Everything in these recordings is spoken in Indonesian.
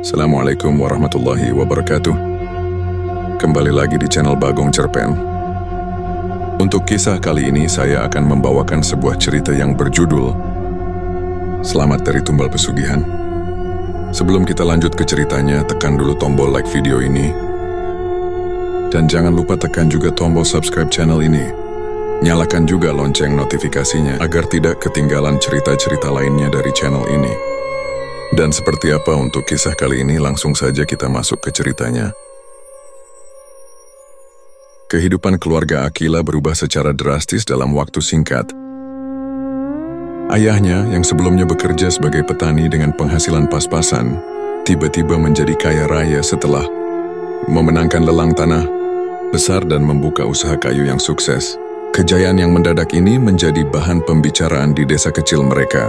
Assalamualaikum warahmatullahi wabarakatuh. Kembali lagi di channel Bagong Cerpen. Untuk kisah kali ini saya akan membawakan sebuah cerita yang berjudul Selamat dari Tumbal Pesugihan. Sebelum kita lanjut ke ceritanya, tekan dulu tombol like video ini. Dan jangan lupa tekan juga tombol subscribe channel ini. Nyalakan juga lonceng notifikasinya agar tidak ketinggalan cerita-cerita lainnya dari channel ini. Dan seperti apa untuk kisah kali ini, langsung saja kita masuk ke ceritanya. Kehidupan keluarga Akila berubah secara drastis dalam waktu singkat. Ayahnya yang sebelumnya bekerja sebagai petani dengan penghasilan pas-pasan, tiba-tiba menjadi kaya raya setelah memenangkan lelang tanah besar dan membuka usaha kayu yang sukses. Kejayaan yang mendadak ini menjadi bahan pembicaraan di desa kecil mereka.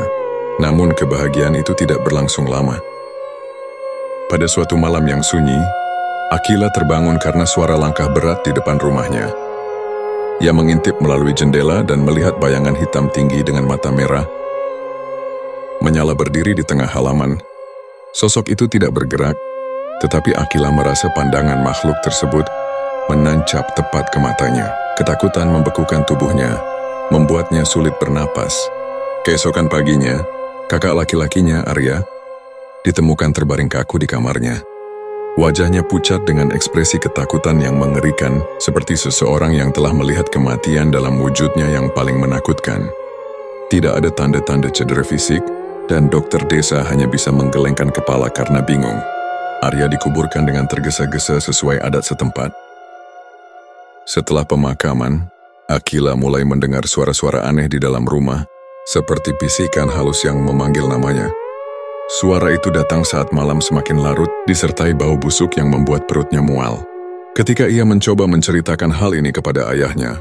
Namun kebahagiaan itu tidak berlangsung lama. Pada suatu malam yang sunyi, Akila terbangun karena suara langkah berat di depan rumahnya. Ia mengintip melalui jendela dan melihat bayangan hitam tinggi dengan mata merah menyala berdiri di tengah halaman. Sosok itu tidak bergerak, tetapi Akila merasa pandangan makhluk tersebut menancap tepat ke matanya. Ketakutan membekukan tubuhnya, membuatnya sulit bernapas. Keesokan paginya, kakak laki-lakinya, Arya, ditemukan terbaring kaku di kamarnya. Wajahnya pucat dengan ekspresi ketakutan yang mengerikan, seperti seseorang yang telah melihat kematian dalam wujudnya yang paling menakutkan. Tidak ada tanda-tanda cedera fisik, dan dokter desa hanya bisa menggelengkan kepala karena bingung. Arya dikuburkan dengan tergesa-gesa sesuai adat setempat. Setelah pemakaman, Akila mulai mendengar suara-suara aneh di dalam rumah, seperti bisikan halus yang memanggil namanya. Suara itu datang saat malam semakin larut, disertai bau busuk yang membuat perutnya mual. Ketika ia mencoba menceritakan hal ini kepada ayahnya,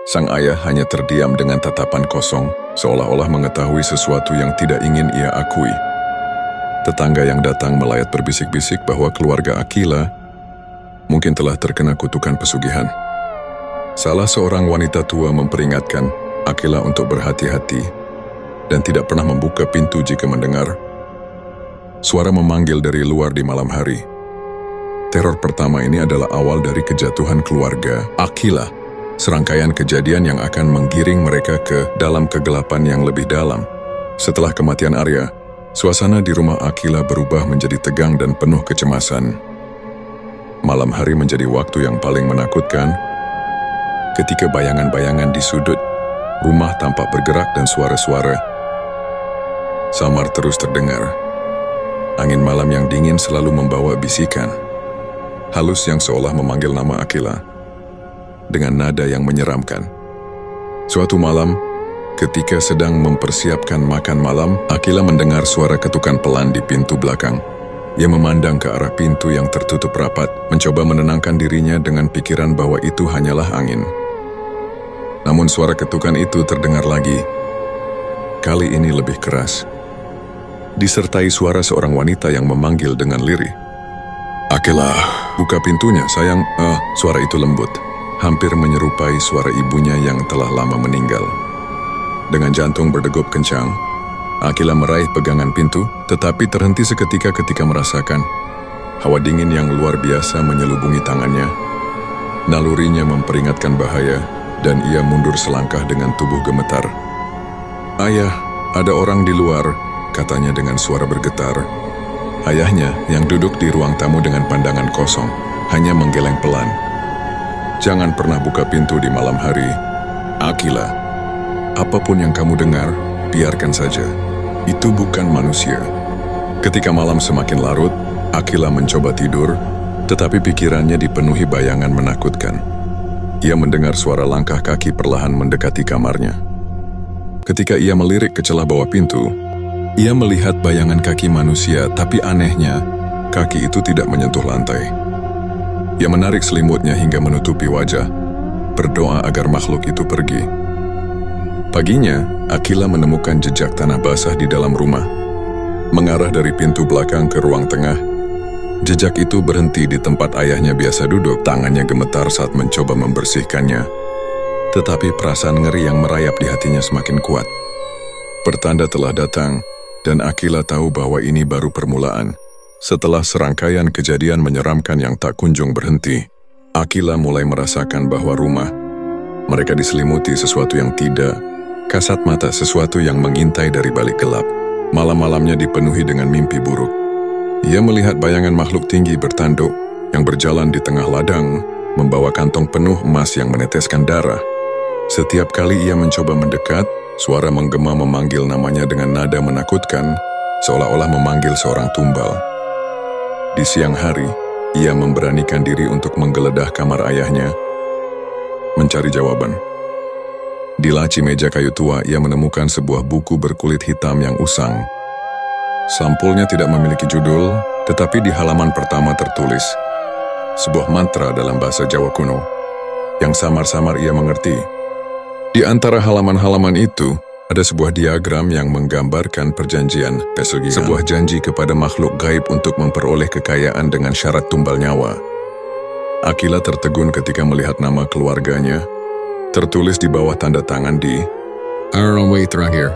sang ayah hanya terdiam dengan tatapan kosong, seolah-olah mengetahui sesuatu yang tidak ingin ia akui. Tetangga yang datang melayat berbisik-bisik bahwa keluarga Akila mungkin telah terkena kutukan pesugihan. Salah seorang wanita tua memperingatkan Akila untuk berhati-hati dan tidak pernah membuka pintu jika mendengar suara memanggil dari luar di malam hari. Teror pertama ini adalah awal dari kejatuhan keluarga Akila, serangkaian kejadian yang akan menggiring mereka ke dalam kegelapan yang lebih dalam. Setelah kematian Arya, suasana di rumah Akila berubah menjadi tegang dan penuh kecemasan. Malam hari menjadi waktu yang paling menakutkan. Ketika bayangan-bayangan di sudut rumah tampak bergerak dan suara-suara samar terus terdengar. Angin malam yang dingin selalu membawa bisikan halus yang seolah memanggil nama Akila dengan nada yang menyeramkan. Suatu malam, ketika sedang mempersiapkan makan malam, Akila mendengar suara ketukan pelan di pintu belakang. Ia memandang ke arah pintu yang tertutup rapat, mencoba menenangkan dirinya dengan pikiran bahwa itu hanyalah angin. Namun suara ketukan itu terdengar lagi. Kali ini lebih keras. Disertai suara seorang wanita yang memanggil dengan lirih. "Akila, buka pintunya, sayang." Suara itu lembut, hampir menyerupai suara ibunya yang telah lama meninggal. Dengan jantung berdegup kencang, Akila meraih pegangan pintu, tetapi terhenti seketika ketika merasakan hawa dingin yang luar biasa menyelubungi tangannya. Nalurinya memperingatkan bahaya, dan ia mundur selangkah dengan tubuh gemetar. "Ayah, ada orang di luar," katanya dengan suara bergetar. Ayahnya yang duduk di ruang tamu dengan pandangan kosong, hanya menggeleng pelan. "Jangan pernah buka pintu di malam hari, Akila. Apapun yang kamu dengar, biarkan saja. Itu bukan manusia." Ketika malam semakin larut, Akila mencoba tidur, tetapi pikirannya dipenuhi bayangan menakutkan. Ia mendengar suara langkah kaki perlahan mendekati kamarnya. Ketika ia melirik ke celah bawah pintu, ia melihat bayangan kaki manusia, tapi anehnya, kaki itu tidak menyentuh lantai. Ia menarik selimutnya hingga menutupi wajah, berdoa agar makhluk itu pergi. Paginya, Akila menemukan jejak tanah basah di dalam rumah. Mengarah dari pintu belakang ke ruang tengah, jejak itu berhenti di tempat ayahnya biasa duduk. Tangannya gemetar saat mencoba membersihkannya. Tetapi perasaan ngeri yang merayap di hatinya semakin kuat. Pertanda telah datang, dan Akila tahu bahwa ini baru permulaan. Setelah serangkaian kejadian menyeramkan yang tak kunjung berhenti, Akila mulai merasakan bahwa rumah mereka diselimuti sesuatu yang tidak kasat mata, sesuatu yang mengintai dari balik gelap. Malam-malamnya dipenuhi dengan mimpi buruk. Ia melihat bayangan makhluk tinggi bertanduk yang berjalan di tengah ladang, membawa kantong penuh emas yang meneteskan darah. Setiap kali ia mencoba mendekat, suara menggema memanggil namanya dengan nada menakutkan, seolah-olah memanggil seorang tumbal. Di siang hari, ia memberanikan diri untuk menggeledah kamar ayahnya, mencari jawaban. Di laci meja kayu tua, ia menemukan sebuah buku berkulit hitam yang usang. Sampulnya tidak memiliki judul, tetapi di halaman pertama tertulis sebuah mantra dalam bahasa Jawa kuno, yang samar-samar ia mengerti. Di antara halaman-halaman itu, ada sebuah diagram yang menggambarkan perjanjian pesugihan, sebuah janji kepada makhluk gaib untuk memperoleh kekayaan dengan syarat tumbal nyawa. Akila tertegun ketika melihat nama keluarganya, tertulis di bawah tanda tangan di Araway terakhir,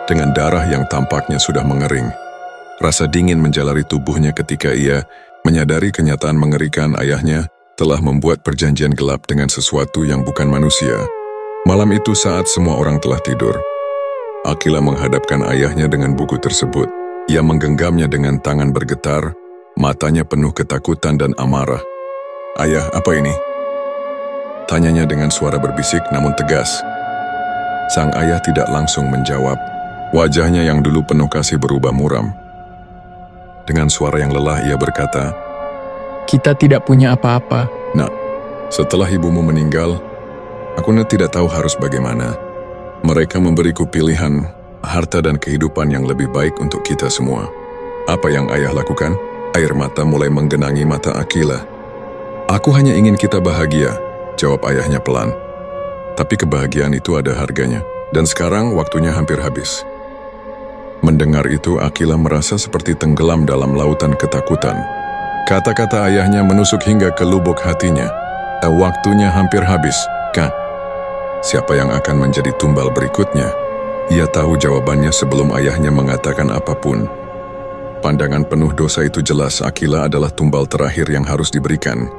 dengan darah yang tampaknya sudah mengering. Rasa dingin menjalari tubuhnya ketika ia menyadari kenyataan mengerikan ayahnya telah membuat perjanjian gelap dengan sesuatu yang bukan manusia. Malam itu saat semua orang telah tidur, Akila menghadapkan ayahnya dengan buku tersebut. Ia menggenggamnya dengan tangan bergetar, matanya penuh ketakutan dan amarah. "Ayah, apa ini?" tanyanya dengan suara berbisik namun tegas. Sang ayah tidak langsung menjawab. Wajahnya yang dulu penuh kasih berubah muram. Dengan suara yang lelah ia berkata, "Kita tidak punya apa-apa." "Nak, setelah ibumu meninggal, aku tidak tahu harus bagaimana. Mereka memberiku pilihan, harta dan kehidupan yang lebih baik untuk kita semua. Apa yang ayah lakukan?" Air mata mulai menggenangi mata Akila. "Aku hanya ingin kita bahagia," jawab ayahnya pelan. "Tapi kebahagiaan itu ada harganya, dan sekarang waktunya hampir habis." Mendengar itu, Akila merasa seperti tenggelam dalam lautan ketakutan. Kata-kata ayahnya menusuk hingga ke lubuk hatinya. Waktunya hampir habis, kan? Siapa yang akan menjadi tumbal berikutnya? Ia tahu jawabannya sebelum ayahnya mengatakan apapun. Pandangan penuh dosa itu jelas, Akila adalah tumbal terakhir yang harus diberikan.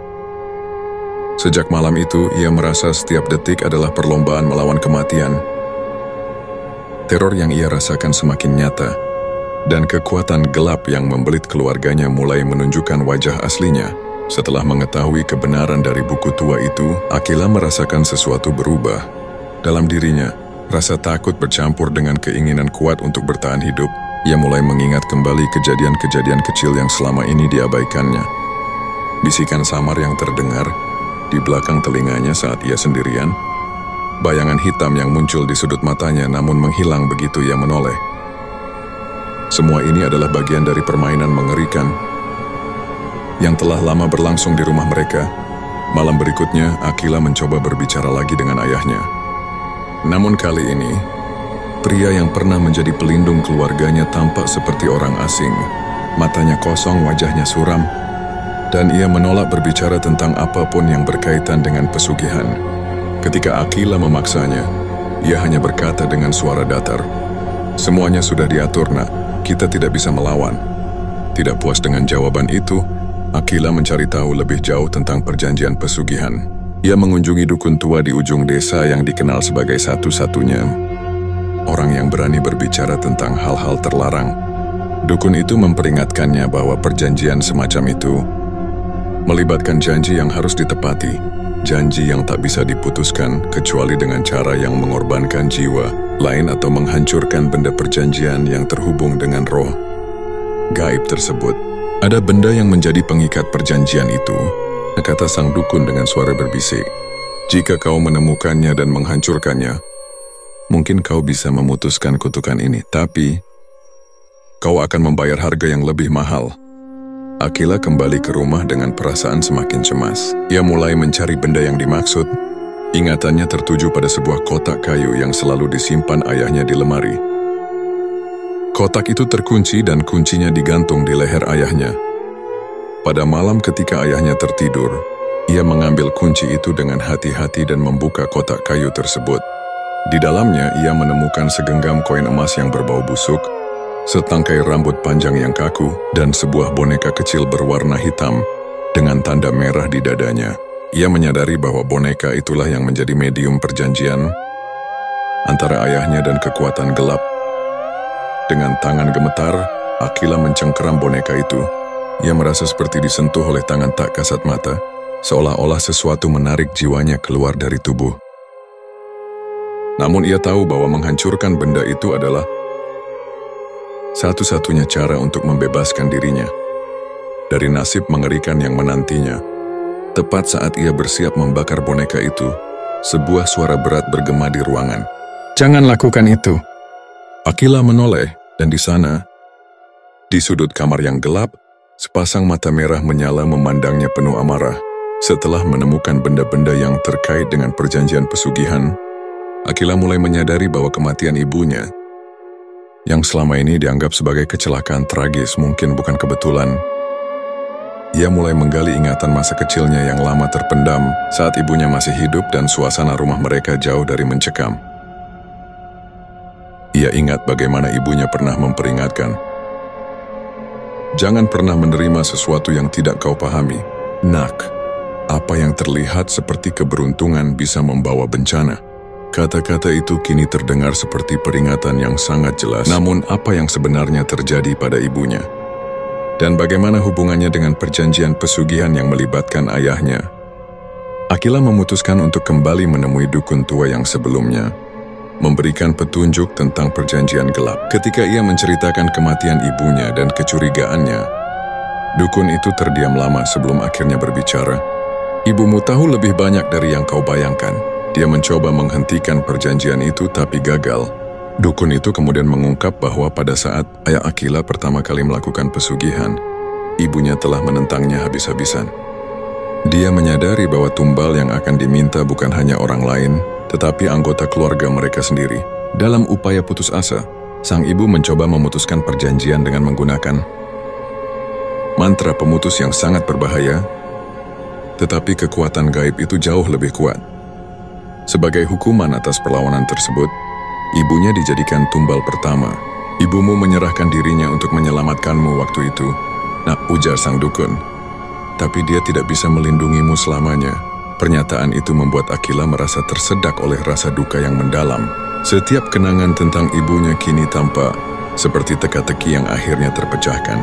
Sejak malam itu, ia merasa setiap detik adalah perlombaan melawan kematian. Teror yang ia rasakan semakin nyata, dan kekuatan gelap yang membelit keluarganya mulai menunjukkan wajah aslinya. Setelah mengetahui kebenaran dari buku tua itu, Akila merasakan sesuatu berubah. Dalam dirinya, rasa takut bercampur dengan keinginan kuat untuk bertahan hidup. Ia mulai mengingat kembali kejadian-kejadian kecil yang selama ini diabaikannya. Bisikan samar yang terdengar di belakang telinganya saat ia sendirian, bayangan hitam yang muncul di sudut matanya namun menghilang begitu ia menoleh. Semua ini adalah bagian dari permainan mengerikan yang telah lama berlangsung di rumah mereka. Malam berikutnya, Akila mencoba berbicara lagi dengan ayahnya. Namun kali ini, pria yang pernah menjadi pelindung keluarganya tampak seperti orang asing. Matanya kosong, wajahnya suram, dan ia menolak berbicara tentang apapun yang berkaitan dengan pesugihan. Ketika Akila memaksanya, ia hanya berkata dengan suara datar, "Semuanya sudah diatur, Nak. Kita tidak bisa melawan." Tidak puas dengan jawaban itu, Akila mencari tahu lebih jauh tentang perjanjian pesugihan. Ia mengunjungi dukun tua di ujung desa yang dikenal sebagai satu-satunya orang yang berani berbicara tentang hal-hal terlarang. Dukun itu memperingatkannya bahwa perjanjian semacam itu melibatkan janji yang harus ditepati, janji yang tak bisa diputuskan kecuali dengan cara yang mengorbankan jiwa lain atau menghancurkan benda perjanjian yang terhubung dengan roh gaib tersebut. "Ada benda yang menjadi pengikat perjanjian itu," kata sang dukun dengan suara berbisik. "Jika kau menemukannya dan menghancurkannya, mungkin kau bisa memutuskan kutukan ini, tapi kau akan membayar harga yang lebih mahal." Akila kembali ke rumah dengan perasaan semakin cemas. Ia mulai mencari benda yang dimaksud. Ingatannya tertuju pada sebuah kotak kayu yang selalu disimpan ayahnya di lemari. Kotak itu terkunci dan kuncinya digantung di leher ayahnya. Pada malam ketika ayahnya tertidur, ia mengambil kunci itu dengan hati-hati dan membuka kotak kayu tersebut. Di dalamnya ia menemukan segenggam koin emas yang berbau busuk, setangkai rambut panjang yang kaku, dan sebuah boneka kecil berwarna hitam dengan tanda merah di dadanya. Ia menyadari bahwa boneka itulah yang menjadi medium perjanjian antara ayahnya dan kekuatan gelap. Dengan tangan gemetar, Akila mencengkeram boneka itu. Ia merasa seperti disentuh oleh tangan tak kasat mata, seolah-olah sesuatu menarik jiwanya keluar dari tubuh. Namun ia tahu bahwa menghancurkan benda itu adalah satu-satunya cara untuk membebaskan dirinya dari nasib mengerikan yang menantinya. Tepat saat ia bersiap membakar boneka itu, sebuah suara berat bergema di ruangan. Jangan lakukan itu. Akila menoleh, dan di sana, di sudut kamar yang gelap, sepasang mata merah menyala memandangnya penuh amarah. Setelah menemukan benda-benda yang terkait dengan perjanjian pesugihan, Akila mulai menyadari bahwa kematian ibunya, yang selama ini dianggap sebagai kecelakaan tragis, mungkin bukan kebetulan. Ia mulai menggali ingatan masa kecilnya yang lama terpendam saat ibunya masih hidup dan suasana rumah mereka jauh dari mencekam. Ia ingat bagaimana ibunya pernah memperingatkan, "Jangan pernah menerima sesuatu yang tidak kau pahami, nak. Apa yang terlihat seperti keberuntungan bisa membawa bencana." Kata-kata itu kini terdengar seperti peringatan yang sangat jelas. Namun apa yang sebenarnya terjadi pada ibunya? Dan bagaimana hubungannya dengan perjanjian pesugihan yang melibatkan ayahnya? Akila memutuskan untuk kembali menemui dukun tua yang sebelumnya, memberikan petunjuk tentang perjanjian gelap. Ketika ia menceritakan kematian ibunya dan kecurigaannya, dukun itu terdiam lama sebelum akhirnya berbicara. "Ibumu tahu lebih banyak dari yang kau bayangkan." Dia mencoba menghentikan perjanjian itu tapi gagal. Dukun itu kemudian mengungkap bahwa pada saat ayah Akila pertama kali melakukan pesugihan, ibunya telah menentangnya habis-habisan. Dia menyadari bahwa tumbal yang akan diminta bukan hanya orang lain, tetapi anggota keluarga mereka sendiri. Dalam upaya putus asa, sang ibu mencoba memutuskan perjanjian dengan menggunakan mantra pemutus yang sangat berbahaya, tetapi kekuatan gaib itu jauh lebih kuat. Sebagai hukuman atas perlawanan tersebut, ibunya dijadikan tumbal pertama. "Ibumu menyerahkan dirinya untuk menyelamatkanmu waktu itu," ujar sang dukun. "Tapi dia tidak bisa melindungimu selamanya." Pernyataan itu membuat Akila merasa tersedak oleh rasa duka yang mendalam. Setiap kenangan tentang ibunya kini tampak seperti teka-teki yang akhirnya terpecahkan.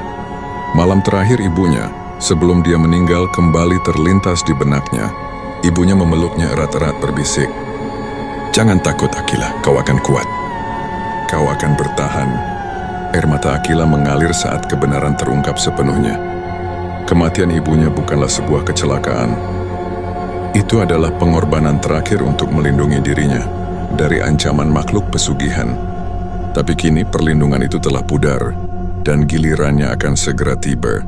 Malam terakhir ibunya, sebelum dia meninggal, kembali terlintas di benaknya. Ibunya memeluknya erat-erat berbisik, "Jangan takut Akila, kau akan kuat. Kau akan bertahan." Air mata Akila mengalir saat kebenaran terungkap sepenuhnya. Kematian ibunya bukanlah sebuah kecelakaan. Itu adalah pengorbanan terakhir untuk melindungi dirinya dari ancaman makhluk pesugihan. Tapi kini perlindungan itu telah pudar, dan gilirannya akan segera tiba.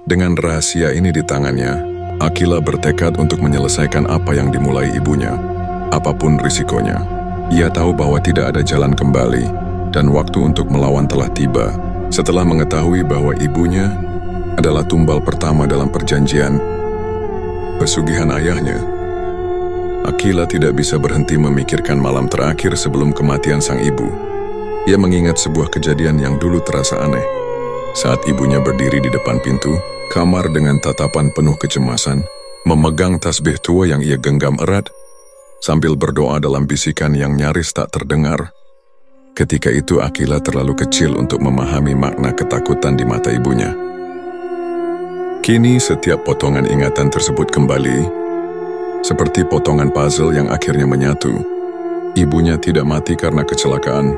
Dengan rahasia ini di tangannya, Akila bertekad untuk menyelesaikan apa yang dimulai ibunya, apapun risikonya. Ia tahu bahwa tidak ada jalan kembali, dan waktu untuk melawan telah tiba. Setelah mengetahui bahwa ibunya adalah tumbal pertama dalam perjanjian pesugihan ayahnya, Akila tidak bisa berhenti memikirkan malam terakhir sebelum kematian sang ibu. Ia mengingat sebuah kejadian yang dulu terasa aneh. Saat ibunya berdiri di depan pintu kamar dengan tatapan penuh kecemasan, memegang tasbih tua yang ia genggam erat, sambil berdoa dalam bisikan yang nyaris tak terdengar. Ketika itu Akila terlalu kecil untuk memahami makna ketakutan di mata ibunya. Kini setiap potongan ingatan tersebut kembali, seperti potongan puzzle yang akhirnya menyatu. Ibunya tidak mati karena kecelakaan,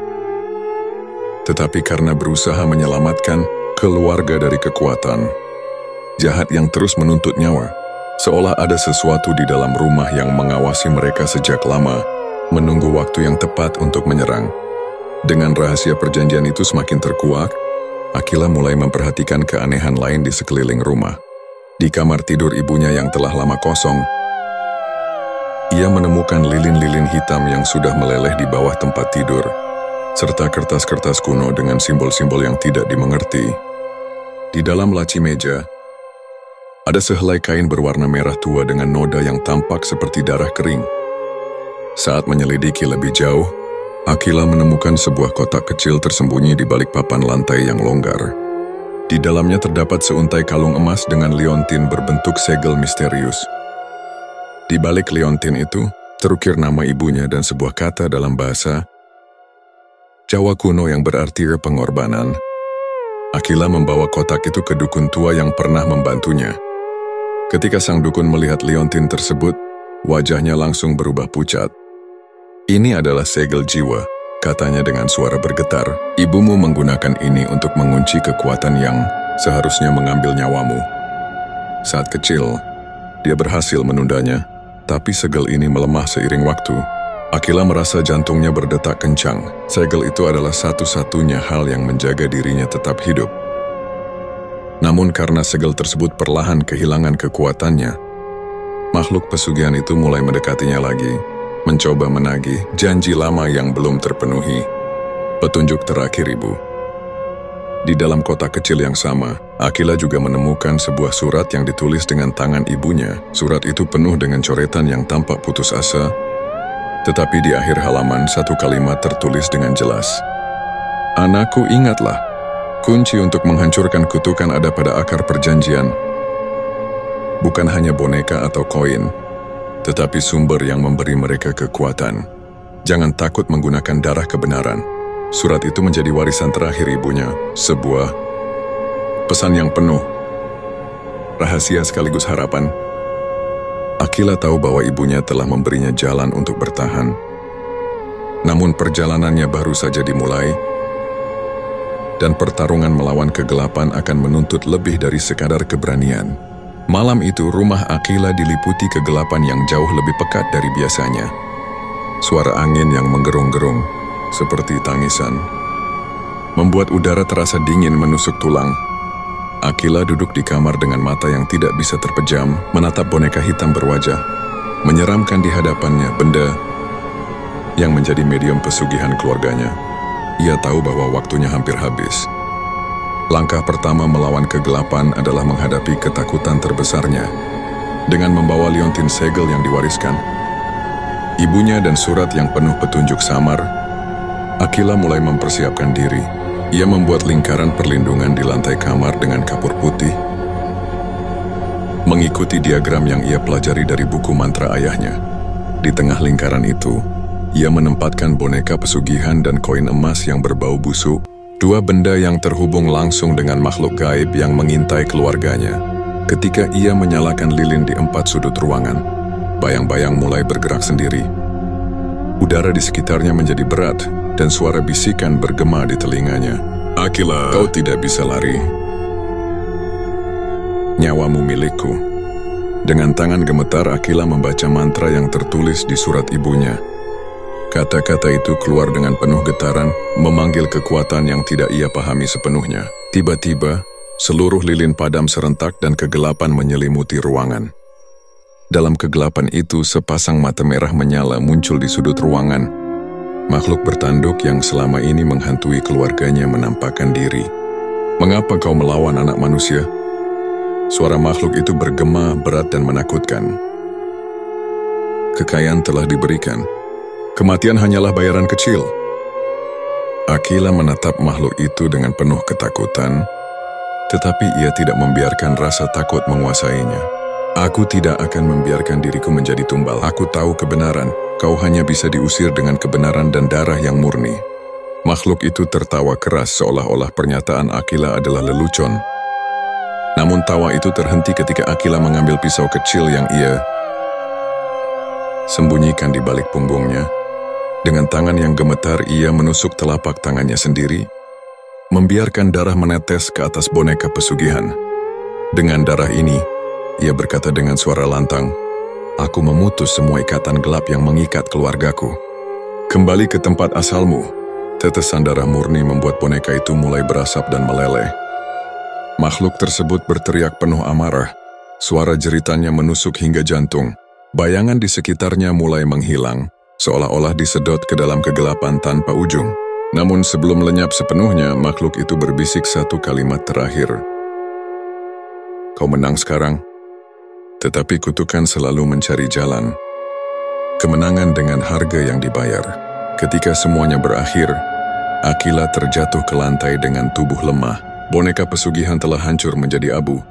tetapi karena berusaha menyelamatkan keluarga dari kekuatan jahat yang terus menuntut nyawa. Seolah ada sesuatu di dalam rumah yang mengawasi mereka sejak lama, menunggu waktu yang tepat untuk menyerang. Dengan rahasia perjanjian itu semakin terkuak, Akila mulai memperhatikan keanehan lain di sekeliling rumah. Di kamar tidur ibunya yang telah lama kosong, ia menemukan lilin-lilin hitam yang sudah meleleh di bawah tempat tidur, serta kertas-kertas kuno dengan simbol-simbol yang tidak dimengerti. Di dalam laci meja, ada sehelai kain berwarna merah tua dengan noda yang tampak seperti darah kering. Saat menyelidiki lebih jauh, Akila menemukan sebuah kotak kecil tersembunyi di balik papan lantai yang longgar. Di dalamnya terdapat seuntai kalung emas dengan liontin berbentuk segel misterius. Di balik liontin itu, terukir nama ibunya dan sebuah kata dalam bahasa Jawa kuno yang berarti pengorbanan. Akila membawa kotak itu ke dukun tua yang pernah membantunya. Ketika sang dukun melihat liontin tersebut, wajahnya langsung berubah pucat. Ini adalah segel jiwa, katanya dengan suara bergetar. Ibumu menggunakan ini untuk mengunci kekuatan yang seharusnya mengambil nyawamu. Saat kecil, dia berhasil menundanya, tapi segel ini melemah seiring waktu. Akila merasa jantungnya berdetak kencang. Segel itu adalah satu-satunya hal yang menjaga dirinya tetap hidup. Namun karena segel tersebut perlahan kehilangan kekuatannya, makhluk pesugihan itu mulai mendekatinya lagi, mencoba menagih janji lama yang belum terpenuhi. Petunjuk terakhir, Ibu. Di dalam kotak kecil yang sama, Akila juga menemukan sebuah surat yang ditulis dengan tangan ibunya. Surat itu penuh dengan coretan yang tampak putus asa, tetapi di akhir halaman satu kalimat tertulis dengan jelas. Anakku, ingatlah, kunci untuk menghancurkan kutukan ada pada akar perjanjian. Bukan hanya boneka atau koin, tetapi sumber yang memberi mereka kekuatan. Jangan takut menggunakan darah kebenaran. Surat itu menjadi warisan terakhir ibunya, sebuah pesan yang penuh rahasia sekaligus harapan. Akila tahu bahwa ibunya telah memberinya jalan untuk bertahan. Namun perjalanannya baru saja dimulai, dan pertarungan melawan kegelapan akan menuntut lebih dari sekadar keberanian. Malam itu, rumah Akila diliputi kegelapan yang jauh lebih pekat dari biasanya. Suara angin yang menggerung-gerung, seperti tangisan, membuat udara terasa dingin menusuk tulang. Akila duduk di kamar dengan mata yang tidak bisa terpejam, menatap boneka hitam berwajah. Menyeramkan di hadapannya benda yang menjadi medium pesugihan keluarganya. Ia tahu bahwa waktunya hampir habis. Langkah pertama melawan kegelapan adalah menghadapi ketakutan terbesarnya. Dengan membawa liontin segel yang diwariskan, ibunya dan surat yang penuh petunjuk samar, Akila mulai mempersiapkan diri. Ia membuat lingkaran perlindungan di lantai kamar dengan kapur putih, mengikuti diagram yang ia pelajari dari buku mantra ayahnya. Di tengah lingkaran itu, ia menempatkan boneka pesugihan dan koin emas yang berbau busuk, dua benda yang terhubung langsung dengan makhluk gaib yang mengintai keluarganya. Ketika ia menyalakan lilin di 4 sudut ruangan, bayang-bayang mulai bergerak sendiri. Udara di sekitarnya menjadi berat, dan suara bisikan bergema di telinganya. Akila, kau tidak bisa lari. Nyawamu milikku. Dengan tangan gemetar, Akila membaca mantra yang tertulis di surat ibunya. Kata-kata itu keluar dengan penuh getaran, memanggil kekuatan yang tidak ia pahami sepenuhnya. Tiba-tiba, seluruh lilin padam serentak dan kegelapan menyelimuti ruangan. Dalam kegelapan itu, sepasang mata merah menyala muncul di sudut ruangan. Makhluk bertanduk yang selama ini menghantui keluarganya menampakkan diri. Mengapa kau melawan anak manusia? Suara makhluk itu bergema berat dan menakutkan. Kekayaan telah diberikan. Kematian hanyalah bayaran kecil. Akila menatap makhluk itu dengan penuh ketakutan, tetapi ia tidak membiarkan rasa takut menguasainya. Aku tidak akan membiarkan diriku menjadi tumbal. Aku tahu kebenaran. Kau hanya bisa diusir dengan kebenaran dan darah yang murni. Makhluk itu tertawa keras seolah-olah pernyataan Akila adalah lelucon. Namun tawa itu terhenti ketika Akila mengambil pisau kecil yang ia sembunyikan di balik punggungnya. Dengan tangan yang gemetar, ia menusuk telapak tangannya sendiri, membiarkan darah menetes ke atas boneka pesugihan. Dengan darah ini, ia berkata dengan suara lantang, "Aku memutus semua ikatan gelap yang mengikat keluargaku. Kembali ke tempat asalmu." Tetesan darah murni membuat boneka itu mulai berasap dan meleleh. Makhluk tersebut berteriak penuh amarah. Suara jeritannya menusuk hingga jantung. Bayangan di sekitarnya mulai menghilang, seolah-olah disedot ke dalam kegelapan tanpa ujung. Namun sebelum lenyap sepenuhnya, makhluk itu berbisik satu kalimat terakhir. "Kau menang sekarang, tetapi kutukan selalu mencari jalan. Kemenangan dengan harga yang dibayar." Ketika semuanya berakhir, Akila terjatuh ke lantai dengan tubuh lemah. Boneka pesugihan telah hancur menjadi abu.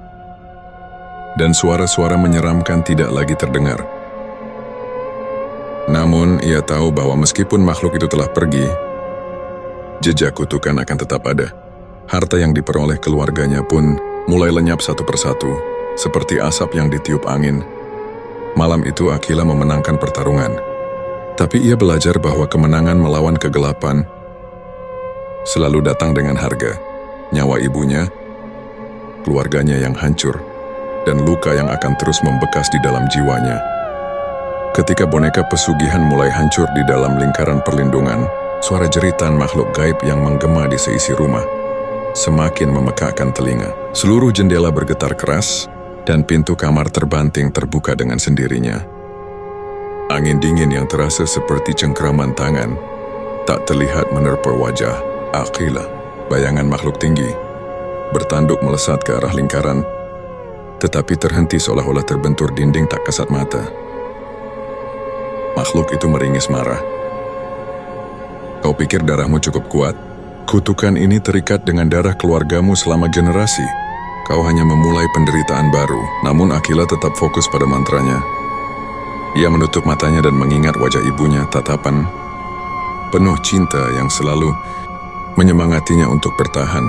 Dan suara-suara menyeramkan tidak lagi terdengar. Namun, ia tahu bahwa meskipun makhluk itu telah pergi, jejak kutukan akan tetap ada. Harta yang diperoleh keluarganya pun mulai lenyap satu persatu, seperti asap yang ditiup angin. Malam itu Akila memenangkan pertarungan. Tapi ia belajar bahwa kemenangan melawan kegelapan selalu datang dengan harga. Nyawa ibunya, keluarganya yang hancur, dan luka yang akan terus membekas di dalam jiwanya. Ketika boneka pesugihan mulai hancur di dalam lingkaran perlindungan, suara jeritan makhluk gaib yang menggema di seisi rumah semakin memekakkan telinga. Seluruh jendela bergetar keras, dan pintu kamar terbanting terbuka dengan sendirinya. Angin dingin yang terasa seperti cengkeraman tangan tak terlihat menerpa wajah Akila. Bayangan makhluk tinggi bertanduk melesat ke arah lingkaran, tetapi terhenti seolah-olah terbentur dinding tak kasat mata. Makhluk itu meringis marah. Kau pikir darahmu cukup kuat? Kutukan ini terikat dengan darah keluargamu selama generasi. Kau hanya memulai penderitaan baru. Namun Akila tetap fokus pada mantranya. Ia menutup matanya dan mengingat wajah ibunya, tatapan penuh cinta yang selalu menyemangatinya untuk bertahan.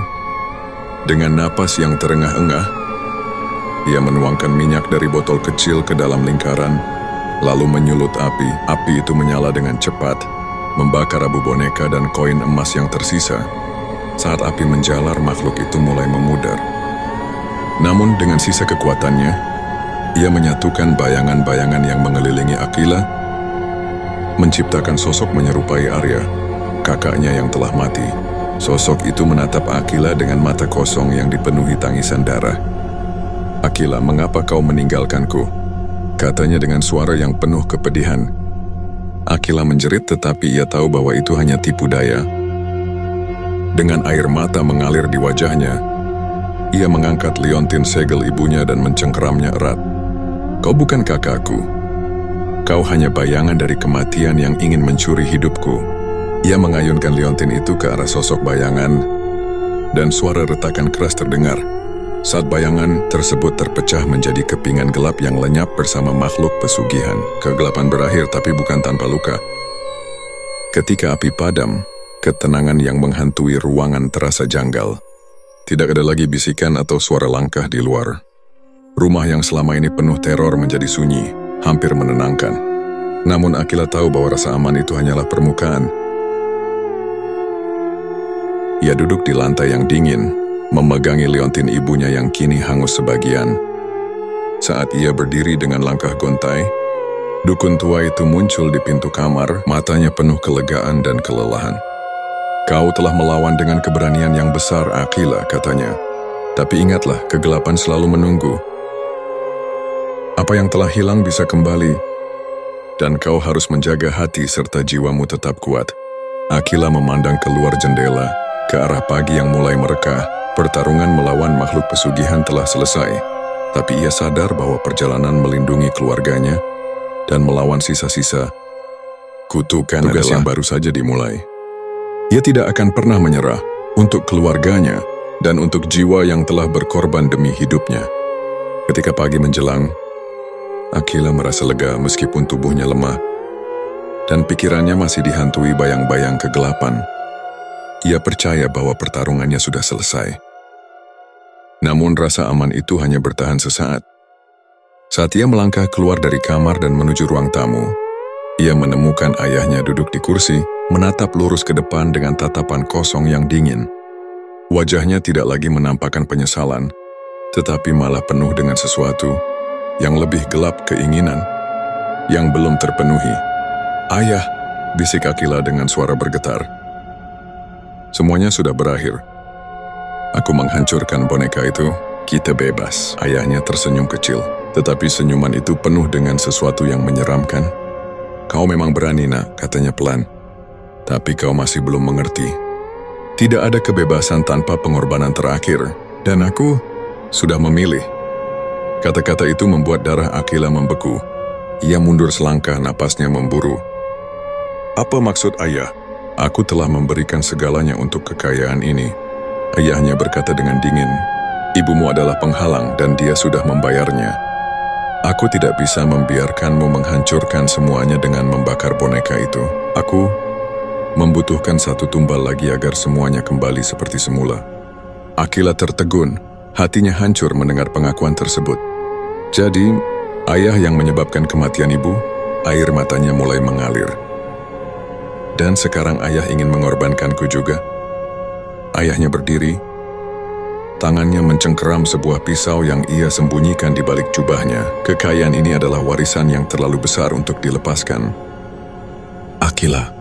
Dengan napas yang terengah-engah, ia menuangkan minyak dari botol kecil ke dalam lingkaran, lalu menyulut api. Api itu menyala dengan cepat, membakar abu boneka dan koin emas yang tersisa. Saat api menjalar, makhluk itu mulai memudar. Namun dengan sisa kekuatannya, ia menyatukan bayangan-bayangan yang mengelilingi Akila, menciptakan sosok menyerupai Arya, kakaknya yang telah mati. Sosok itu menatap Akila dengan mata kosong yang dipenuhi tangisan darah. "Akila, mengapa kau meninggalkanku?" katanya dengan suara yang penuh kepedihan. Akila menjerit, tetapi ia tahu bahwa itu hanya tipu daya. Dengan air mata mengalir di wajahnya, ia mengangkat liontin segel ibunya dan mencengkeramnya erat. "Kau bukan kakakku. Kau hanya bayangan dari kematian yang ingin mencuri hidupku." Ia mengayunkan liontin itu ke arah sosok bayangan, dan suara retakan keras terdengar. Saat bayangan tersebut terpecah menjadi kepingan gelap yang lenyap bersama makhluk pesugihan. Kegelapan berakhir, tapi bukan tanpa luka. Ketika api padam, ketenangan yang menghantui ruangan terasa janggal. Tidak ada lagi bisikan atau suara langkah di luar. Rumah yang selama ini penuh teror menjadi sunyi, hampir menenangkan. Namun Akila tahu bahwa rasa aman itu hanyalah permukaan. Ia duduk di lantai yang dingin, memegangi liontin ibunya yang kini hangus sebagian. Saat ia berdiri dengan langkah gontai, dukun tua itu muncul di pintu kamar, matanya penuh kelegaan dan kelelahan. "Kau telah melawan dengan keberanian yang besar, Akila," katanya. "Tapi ingatlah, kegelapan selalu menunggu. Apa yang telah hilang bisa kembali, dan kau harus menjaga hati serta jiwamu tetap kuat." Akila memandang keluar jendela, ke arah pagi yang mulai mereka. Pertarungan melawan makhluk pesugihan telah selesai, tapi ia sadar bahwa perjalanan melindungi keluarganya dan melawan sisa-sisa kutukan tugas yang baru saja dimulai. Ia tidak akan pernah menyerah untuk keluarganya dan untuk jiwa yang telah berkorban demi hidupnya. Ketika pagi menjelang, Akila merasa lega meskipun tubuhnya lemah dan pikirannya masih dihantui bayang-bayang kegelapan. Ia percaya bahwa pertarungannya sudah selesai. Namun rasa aman itu hanya bertahan sesaat. Saat ia melangkah keluar dari kamar dan menuju ruang tamu, ia menemukan ayahnya duduk di kursi, menatap lurus ke depan dengan tatapan kosong yang dingin. Wajahnya tidak lagi menampakkan penyesalan, tetapi malah penuh dengan sesuatu yang lebih gelap, keinginan yang belum terpenuhi. "Ayah," bisik Akila dengan suara bergetar. "Semuanya sudah berakhir. Aku menghancurkan boneka itu. Kita bebas." Ayahnya tersenyum kecil, tetapi senyuman itu penuh dengan sesuatu yang menyeramkan. "Kau memang berani, Nak," katanya pelan. "Tapi kau masih belum mengerti. Tidak ada kebebasan tanpa pengorbanan terakhir, dan aku sudah memilih." Kata-kata itu membuat darah Akila membeku. Ia mundur selangkah, napasnya memburu. Apa maksud ayah? Aku telah memberikan segalanya untuk kekayaan ini. Ayahnya berkata dengan dingin, ibumu adalah penghalang dan dia sudah membayarnya. Aku tidak bisa membiarkanmu menghancurkan semuanya dengan membakar boneka itu. Aku membutuhkan satu tumbal lagi agar semuanya kembali seperti semula. Akila tertegun, hatinya hancur mendengar pengakuan tersebut. Jadi, ayah yang menyebabkan kematian ibu, air matanya mulai mengalir. Dan sekarang ayah ingin mengorbankanku juga. Ayahnya berdiri, tangannya mencengkeram sebuah pisau yang ia sembunyikan di balik jubahnya. Kekayaan ini adalah warisan yang terlalu besar untuk dilepaskan. Akila,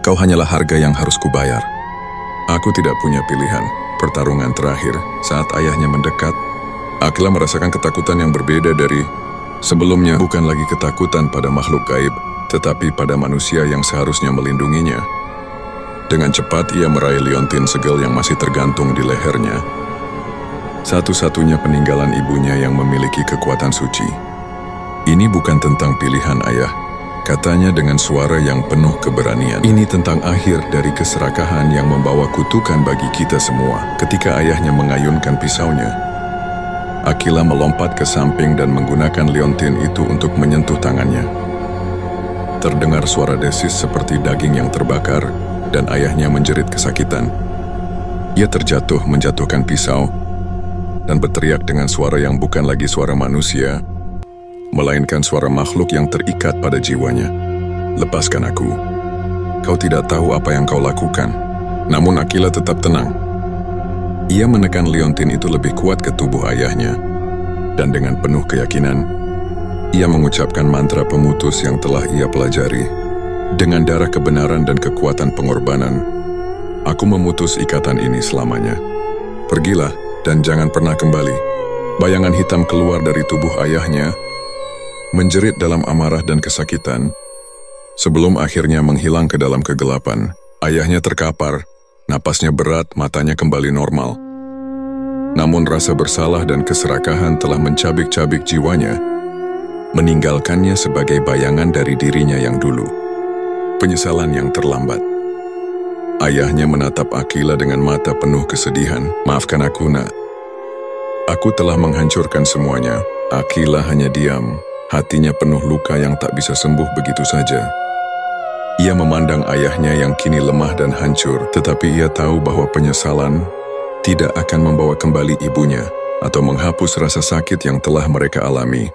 kau hanyalah harga yang harus kubayar. Aku tidak punya pilihan. Pertarungan terakhir, saat ayahnya mendekat, Akila merasakan ketakutan yang berbeda dari sebelumnya. Bukan lagi ketakutan pada makhluk gaib, tetapi pada manusia yang seharusnya melindunginya. Dengan cepat ia meraih liontin segel yang masih tergantung di lehernya. Satu-satunya peninggalan ibunya yang memiliki kekuatan suci. Ini bukan tentang pilihan ayah, katanya dengan suara yang penuh keberanian. Ini tentang akhir dari keserakahan yang membawa kutukan bagi kita semua. Ketika ayahnya mengayunkan pisaunya, Akila melompat ke samping dan menggunakan liontin itu untuk menyentuh tangannya. Terdengar suara desis seperti daging yang terbakar, dan ayahnya menjerit kesakitan. Ia terjatuh menjatuhkan pisau, dan berteriak dengan suara yang bukan lagi suara manusia, melainkan suara makhluk yang terikat pada jiwanya. Lepaskan aku. Kau tidak tahu apa yang kau lakukan. Namun Akila tetap tenang. Ia menekan liontin itu lebih kuat ke tubuh ayahnya, dan dengan penuh keyakinan, ia mengucapkan mantra pemutus yang telah ia pelajari. Dengan darah kebenaran dan kekuatan pengorbanan, aku memutus ikatan ini selamanya. Pergilah dan jangan pernah kembali. Bayangan hitam keluar dari tubuh ayahnya, menjerit dalam amarah dan kesakitan. Sebelum akhirnya menghilang ke dalam kegelapan, ayahnya terkapar, napasnya berat, matanya kembali normal. Namun rasa bersalah dan keserakahan telah mencabik-cabik jiwanya, meninggalkannya sebagai bayangan dari dirinya yang dulu. Penyesalan yang terlambat. Ayahnya menatap Akila dengan mata penuh kesedihan. Maafkan aku, nak. Aku telah menghancurkan semuanya. Akila hanya diam, hatinya penuh luka yang tak bisa sembuh begitu saja. Ia memandang ayahnya yang kini lemah dan hancur, tetapi ia tahu bahwa penyesalan tidak akan membawa kembali ibunya atau menghapus rasa sakit yang telah mereka alami.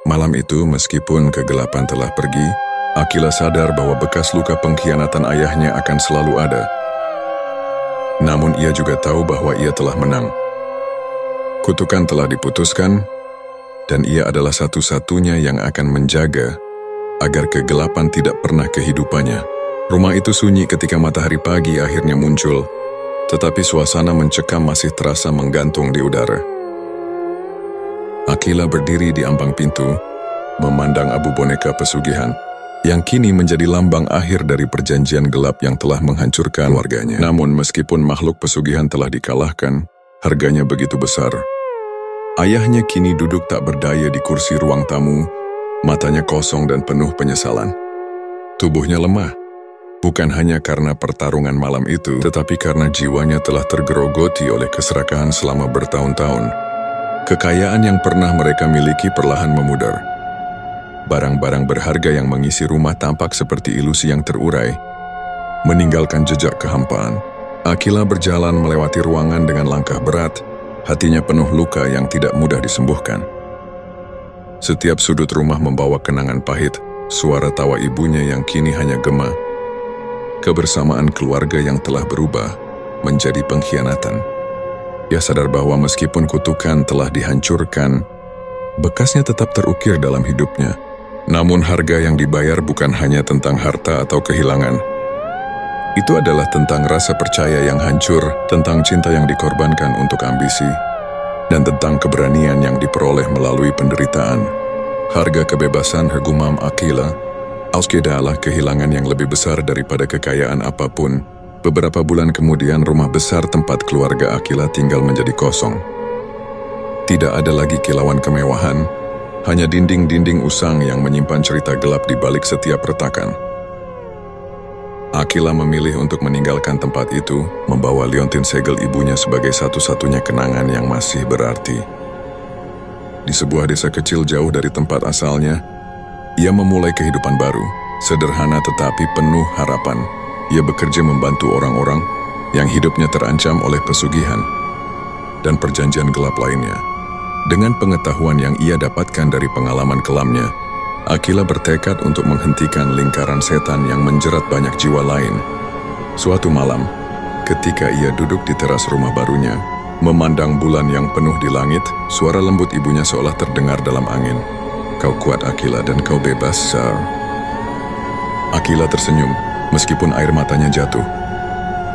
Malam itu, meskipun kegelapan telah pergi, Akila sadar bahwa bekas luka pengkhianatan ayahnya akan selalu ada. Namun ia juga tahu bahwa ia telah menang. Kutukan telah diputuskan, dan ia adalah satu-satunya yang akan menjaga agar kegelapan tidak pernah kehidupannya. Rumah itu sunyi ketika matahari pagi akhirnya muncul, tetapi suasana mencekam masih terasa menggantung di udara. Akila berdiri di ambang pintu, memandang abu boneka pesugihan, yang kini menjadi lambang akhir dari perjanjian gelap yang telah menghancurkan warganya. Namun meskipun makhluk pesugihan telah dikalahkan, harganya begitu besar. Ayahnya kini duduk tak berdaya di kursi ruang tamu, matanya kosong dan penuh penyesalan. Tubuhnya lemah, bukan hanya karena pertarungan malam itu, tetapi karena jiwanya telah tergerogoti oleh keserakahan selama bertahun-tahun. Kekayaan yang pernah mereka miliki perlahan memudar. Barang-barang berharga yang mengisi rumah tampak seperti ilusi yang terurai, meninggalkan jejak kehampaan. Akila berjalan melewati ruangan dengan langkah berat, hatinya penuh luka yang tidak mudah disembuhkan. Setiap sudut rumah membawa kenangan pahit, suara tawa ibunya yang kini hanya gema. Kebersamaan keluarga yang telah berubah menjadi pengkhianatan. Ia sadar bahwa meskipun kutukan telah dihancurkan, bekasnya tetap terukir dalam hidupnya. Namun harga yang dibayar bukan hanya tentang harta atau kehilangan. Itu adalah tentang rasa percaya yang hancur, tentang cinta yang dikorbankan untuk ambisi, dan tentang keberanian yang diperoleh melalui penderitaan. Harga kebebasan, gumam Akila, adalah kehilangan yang lebih besar daripada kekayaan apapun. Beberapa bulan kemudian rumah besar tempat keluarga Akila tinggal menjadi kosong. Tidak ada lagi kilauan kemewahan, hanya dinding-dinding usang yang menyimpan cerita gelap di balik setiap retakan. Akila memilih untuk meninggalkan tempat itu, membawa liontin segel ibunya sebagai satu-satunya kenangan yang masih berarti. Di sebuah desa kecil jauh dari tempat asalnya, ia memulai kehidupan baru, sederhana tetapi penuh harapan. Ia bekerja membantu orang-orang yang hidupnya terancam oleh pesugihan dan perjanjian gelap lainnya. Dengan pengetahuan yang ia dapatkan dari pengalaman kelamnya, Akila bertekad untuk menghentikan lingkaran setan yang menjerat banyak jiwa lain. Suatu malam, ketika ia duduk di teras rumah barunya, memandang bulan yang penuh di langit, suara lembut ibunya seolah terdengar dalam angin. "Kau kuat, Akila, dan kau bebas, Sar." Akila tersenyum, meskipun air matanya jatuh.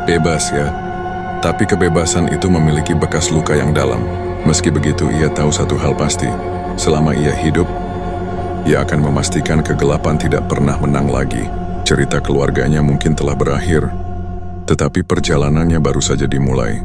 Bebas ya, tapi kebebasan itu memiliki bekas luka yang dalam. Meski begitu, ia tahu satu hal pasti. Selama ia hidup, ia akan memastikan kegelapan tidak pernah menang lagi. Cerita keluarganya mungkin telah berakhir, tetapi perjalanannya baru saja dimulai.